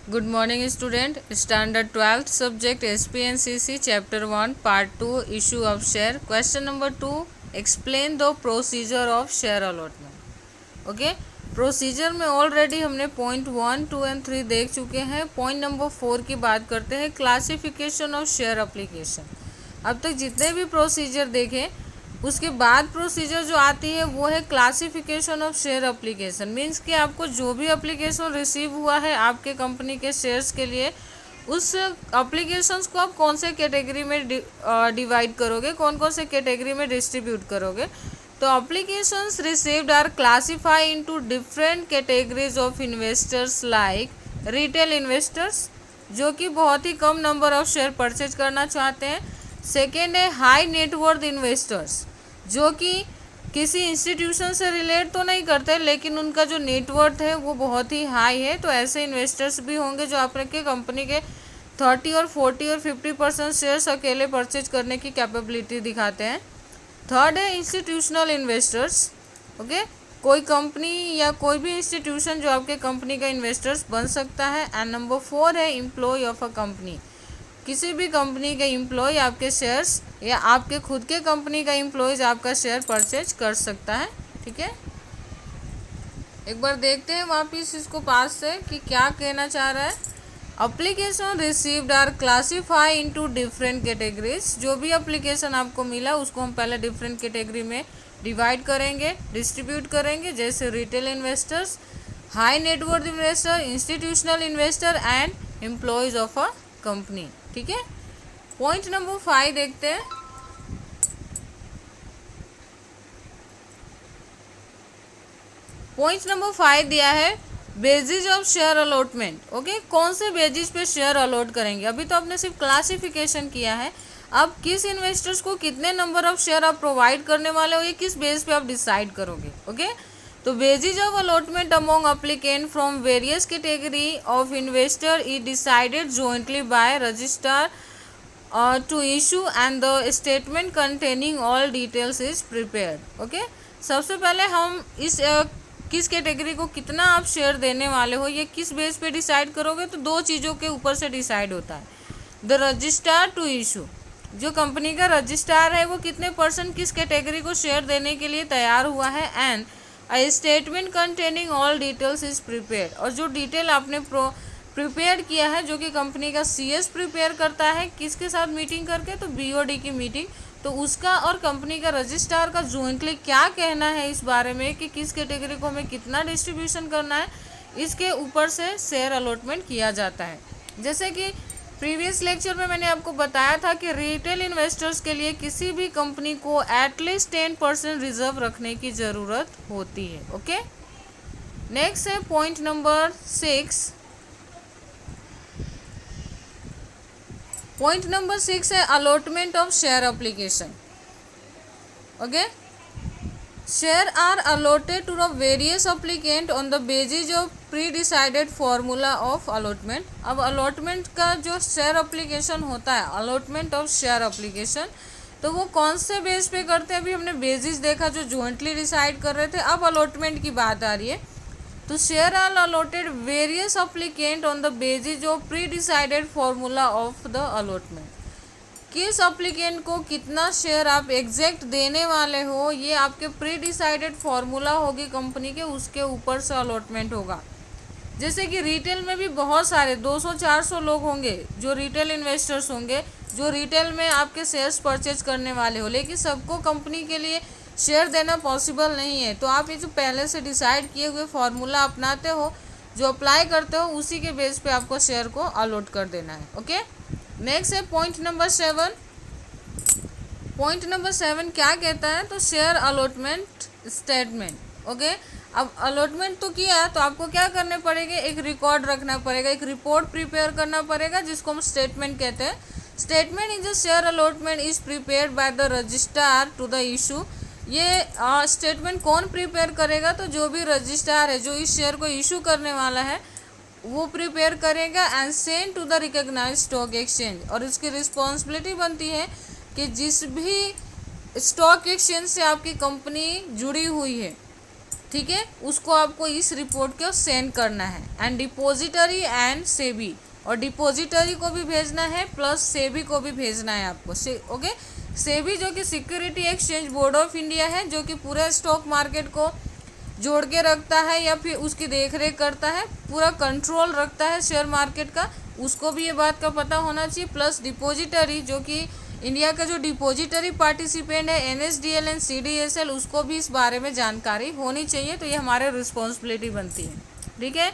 Good morning student. Standard 12th subject SPNCC chapter 1 part 2 issue of share. Question number 2, explain the procedure of share allotment. Okay, procedure में already हमने point 1, 2 and 3 देख चुके हैं. Point number 4 की बात करते हैं, क्लासिफिकेशन ऑफ शेयर एप्लीकेशन. अब तक जितने भी प्रोसीजर देखे उसके बाद प्रोसीजर जो आती है वो है classification of share application. Means कि आपको जो भी एप्लीकेशन रिसीव हुआ है आपके कंपनी के शेयर्स के लिए, उस एप्लीकेशंस को आप कौन से कैटेगरी में डिवाइड करोगे, कौन कौन से कैटेगरी में डिस्ट्रीब्यूट करोगे. तो applications received are classified into different categories of investors like retail investors, जो कि बहुत ही कम नंबर ऑफ शेयर परचेज करना चाहते हैं. सेकेंड है हाई नेटवर्थ इन्वेस्टर्स, जो कि किसी इंस्टीट्यूशन से रिलेट तो नहीं करते लेकिन उनका जो नेटवर्थ है वो बहुत ही हाई है. तो ऐसे इन्वेस्टर्स भी होंगे जो आपके कंपनी के 30 और 40 और 50% शेयर्स अकेले परचेज करने की कैपेबिलिटी दिखाते हैं. थर्ड है इंस्टीट्यूशनल इन्वेस्टर्स. ओके, कोई कंपनी या कोई भी इंस्टीट्यूशन जो आपके कंपनी का इन्वेस्टर्स बन सकता है. एंड नंबर 4 है एम्प्लॉय ऑफ अ कंपनी. किसी भी कंपनी के एम्प्लॉय आपके शेयर्स या आपके खुद के कंपनी का एम्प्लॉयज आपका शेयर परचेज कर सकता है. ठीक है, एक बार देखते हैं वापिस इसको पास से कि क्या कहना चाह रहा है. Application received are classified into different categories. जो भी एप्लीकेशन आपको मिला उसको हम पहले डिफरेंट कैटेगरी में डिवाइड करेंगे, डिस्ट्रीब्यूट करेंगे, जैसे retail investors, high net worth investor, institutional investor and employees of a company. ठीक है, पॉइंट नंबर 5 देखते हैं. पॉइंट नंबर 5 दिया है basis of share allotment. Okay, कौन से बेसिस पे शेयर अलॉट करेंगे. अभी तो आपने सिर्फ क्लासिफिकेशन किया है, अब किस इन्वेस्टर्स को कितने नंबर ऑफ शेयर आप प्रोवाइड करने वाले हो ये किस बेस पे आप डिसाइड करोगे. ओके, तो basis of allotment among applicant from various category of investor is decided jointly by registrar to issue and the statement containing all details is prepared. Okay, सबसे पहले हम इस किस कैटेगरी को कितना आप शेयर देने वाले हो ये किस बेस पे डिसाइड करोगे. तो दो चीज़ों के ऊपर से डिसाइड होता है. द रजिस्ट्रार टू इशू, जो कंपनी का रजिस्ट्रार है वो कितने % किस कैटेगरी को शेयर देने के लिए तैयार हुआ है. And a statement containing all details is prepared, और जो डिटेल आपने प्रिपेयर किया है जो कि कंपनी का CS प्रिपेयर करता है किसके साथ मीटिंग करके, तो BOD की मीटिंग. तो उसका और कंपनी का रजिस्ट्रार का जॉइंटली क्या कहना है इस बारे में कि किस कैटेगरी को हमें कितना डिस्ट्रीब्यूशन करना है, इसके ऊपर से शेयर अलॉटमेंट किया जाता है. जैसे कि प्रीवियस लेक्चर में मैंने आपको बताया था कि रिटेल इन्वेस्टर्स के लिए किसी भी कंपनी को एटलीस्ट 10% रिजर्व रखने की ज़रूरत होती है. ओके, नेक्स्ट है पॉइंट नंबर 6. पॉइंट नंबर 6 है allotment of share application. Okay, share are allotted to the various applicant on the basis of pre decided formula of allotment. अब अलॉटमेंट का जो शेयर एप्लीकेशन होता है, अलॉटमेंट ऑफ शेयर एप्लीकेशन, तो वो कौन से बेस पे करते हैं. अभी हमने बेसिस देखा जो जॉइंटली डिसाइड कर रहे थे, अब अलॉटमेंट की बात आ रही है. तो share are allotted various applicant on the basis of pre decided formula of the allotment. किस एप्लीकेंट को कितना शेयर आप एग्जैक्ट देने वाले हो ये आपके प्री डिसाइडेड फार्मूला होगी कंपनी के, उसके ऊपर से अलॉटमेंट होगा. जैसे कि रिटेल में भी बहुत सारे 200-400 लोग होंगे जो रिटेल इन्वेस्टर्स होंगे जो रिटेल में आपके शेयर्स परचेज करने वाले हो, लेकिन सबको कंपनी के लिए शेयर देना पॉसिबल नहीं है. तो आप ये जो पहले से डिसाइड किए हुए फार्मूला अपनाते हो, जो अप्लाई करते हो, उसी के बेस पे आपको शेयर को अलॉट कर देना है. ओके, नेक्स्ट है पॉइंट नंबर 7. पॉइंट नंबर 7 क्या कहता है, तो शेयर अलॉटमेंट स्टेटमेंट. ओके, अब अलॉटमेंट तो किया तो आपको क्या करने पड़ेगा, एक रिकॉर्ड रखना पड़ेगा, एक रिपोर्ट प्रिपेयर करना पड़ेगा जिसको हम स्टेटमेंट कहते हैं. Statement in the share allotment is prepared by the registrar to the issue. ये स्टेटमेंट कौन प्रिपेयर करेगा, तो जो भी रजिस्ट्रार है जो इस शेयर को इशू करने वाला है वो प्रिपेयर करेगा and send to the recognised stock exchange. और इसकी रिस्पॉन्सिबिलिटी बनती है कि जिस भी स्टॉक एक्सचेंज से आपकी कंपनी जुड़ी हुई है ठीक है, उसको आपको इस रिपोर्ट को सेंड करना है। एंड डिपॉजिटरी एंड सेबी, और डिपॉजिटरी को भी भेजना है प्लस सेबी को भी भेजना है आपको। ओके, सेबी जो कि security exchange board of India है, जो कि पूरे स्टॉक मार्केट को जोड़ के रखता है या फिर उसकी देखरेख करता है, पूरा कंट्रोल रखता है शेयर मार्केट का, उसको भी ये बात का पता होना चाहिए। प्लस डिपॉजिटरी जो कि इंडिया का जो डिपॉजिटरी पार्टिसिपेंट है NSDL एंड CDSL, उसको भी इस बारे में जानकारी होनी चाहिए। तो ये हमारे रिस्पॉन्सिबिलिटी बनती है, ठीक है।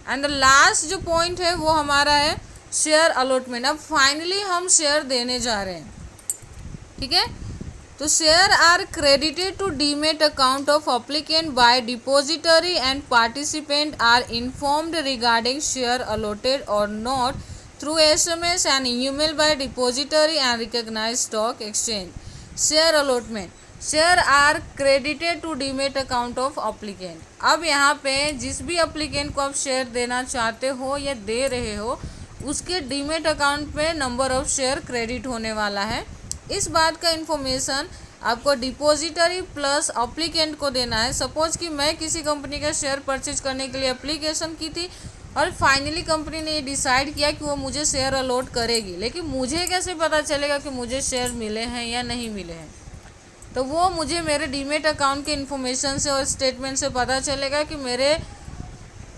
एंड द लास्ट जो पॉइंट है वो हमारा है शेयर अलॉटमेंट। अब फाइनली हम शेयर देने जा रहे हैं, ठीक है। तो share are credited to demat account of applicant by depository and participant are informed regarding share allotted or not through SMS and email by depository and recognized stock exchange. Share allotment, share are credited to demat account of applicant. अब यहाँ पे जिस भी applicant को आप share देना चाहते हो या दे रहे हो, उसके डीमेट अकाउंट पे नंबर ऑफ शेयर क्रेडिट होने वाला है। इस बात का इन्फॉर्मेशन आपको डिपॉजिटरी प्लस अप्लीकेंट को देना है। सपोज कि मैं किसी कंपनी का शेयर परचेज करने के लिए एप्लीकेशन की थी और फाइनली कंपनी ने ये डिसाइड किया कि वो मुझे शेयर अलॉट करेगी, लेकिन मुझे कैसे पता चलेगा कि मुझे शेयर मिले हैं या नहीं मिले हैं? तो वो मुझे मेरे डीमेट अकाउंट के इन्फॉर्मेशन से और स्टेटमेंट से पता चलेगा कि मेरे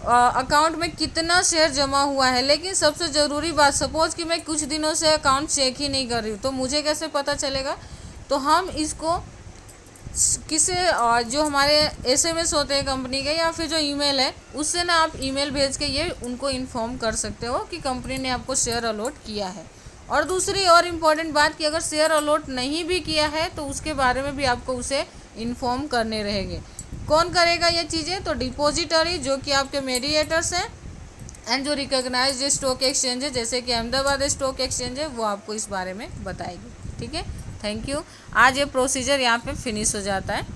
अकाउंट में कितना शेयर जमा हुआ है। लेकिन सबसे ज़रूरी बात, सपोज कि मैं कुछ दिनों से अकाउंट चेक ही नहीं कर रही हूँ, तो मुझे कैसे पता चलेगा? तो हम इसको किसे जो हमारे SMS होते हैं कंपनी के या फिर जो ईमेल है, उससे ना आप ईमेल भेज के ये उनको इन्फॉर्म कर सकते हो कि कंपनी ने आपको शेयर अलॉट किया है। और दूसरी और इम्पॉर्टेंट बात कि अगर शेयर अलॉट नहीं भी किया है तो उसके बारे में भी आपको उसे इन्फॉर्म करने रहेंगे। कौन करेगा ये चीज़ें? तो डिपॉजिटरी जो कि आपके मीडिएटर्स हैं, एंड जो रिकॉग्नाइज्ड स्टॉक एक्सचेंज है जैसे कि अहमदाबाद स्टॉक एक्सचेंज है, वो आपको इस बारे में बताएगी, ठीक है। Thank you. आज ये प्रोसीजर यहाँ पे फिनिश हो जाता है।